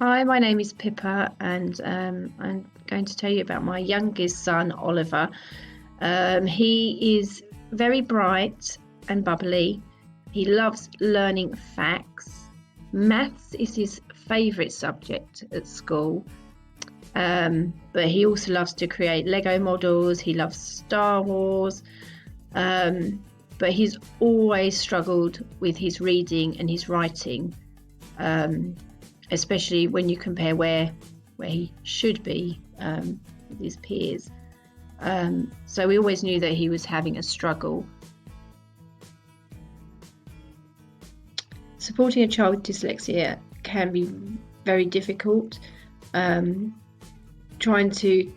Hi, my name is Pippa, and I'm going to tell you about my youngest son, Oliver. He is very bright and bubbly. He loves learning facts. Maths is his favourite subject at school, but he also loves to create Lego models. He loves Star Wars, but he's always struggled with his reading and his writing. Especially when you compare where he should be with his peers. So we always knew that he was having a struggle. Supporting a child with dyslexia can be very difficult. Trying to,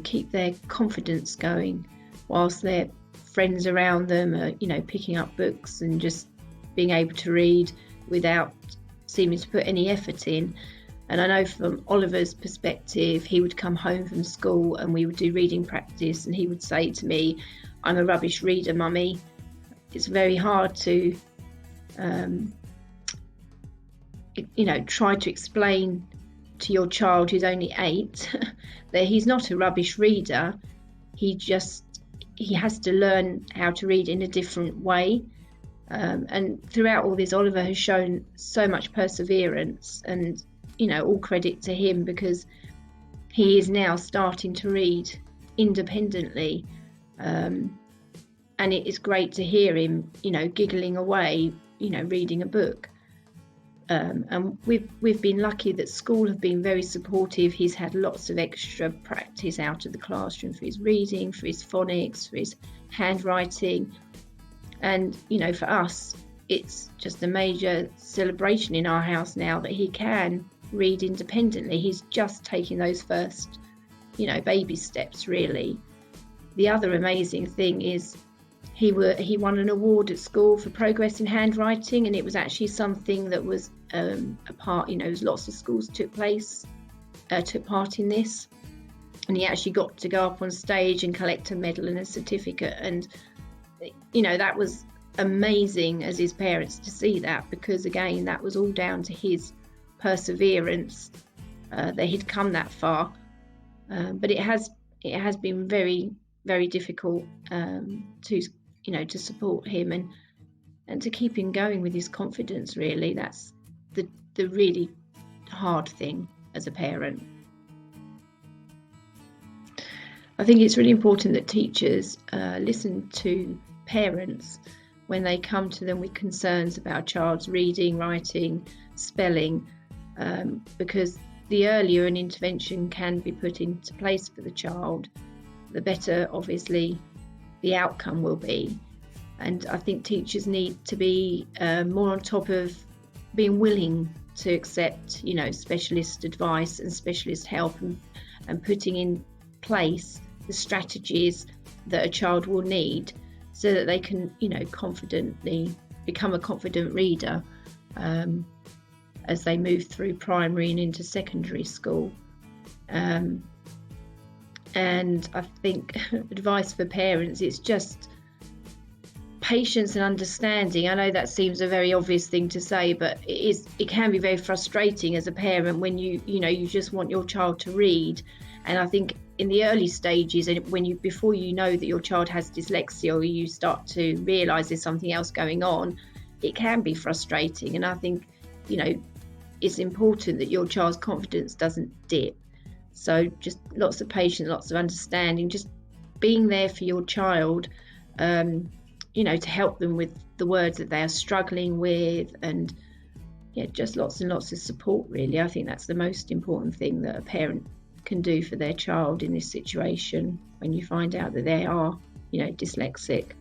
keep their confidence going whilst their friends around them are, picking up books and just being able to read without seeming to put any effort in. And I know from Oliver's perspective, he would come home from school and we would do reading practice, and he would say to me, "I'm a rubbish reader, mummy." It's very hard to try to explain to your child who's only 8 that he's not a rubbish reader. He has to learn how to read in a different way. And throughout all this, Oliver has shown so much perseverance, and all credit to him, because he is now starting to read independently, and it is great to hear him giggling away, reading a book. And we've been lucky that school have been very supportive. He's had lots of extra practice out of the classroom for his reading, for his phonics, for his handwriting. And, for us, it's just a major celebration in our house now that he can read independently. He's just taking those first, baby steps, really. The other amazing thing is he won an award at school for progress in handwriting, and it was actually something that was a part, lots of schools took part in this. And he actually got to go up on stage and collect a medal and a certificate. And that was amazing as his parents to see that, because again, that was all down to his perseverance that he'd come that far. But it has been very, very difficult to support him and to keep him going with his confidence. Really, that's the really hard thing as a parent. I think it's really important that teachers listen to parents when they come to them with concerns about a child's reading, writing, spelling, because the earlier an intervention can be put into place for the child, the better, obviously, the outcome will be. And I think teachers need to be more on top of being willing to accept, specialist advice and specialist help, and putting in place the strategies that a child will need so that they can, confidently become a confident reader as they move through primary and into secondary school. And I think advice for parents is just patience and understanding. I know that seems a very obvious thing to say, but it can be very frustrating as a parent when you just want your child to read. And I think in the early stages, and before you know that your child has dyslexia, or you start to realise there's something else going on, it can be frustrating. And I think it's important that your child's confidence doesn't dip. So just lots of patience, lots of understanding, just being there for your child, to help them with the words that they are struggling with, and just lots and lots of support, really. I think that's the most important thing that a parent can do for their child in this situation when you find out that they are, dyslexic.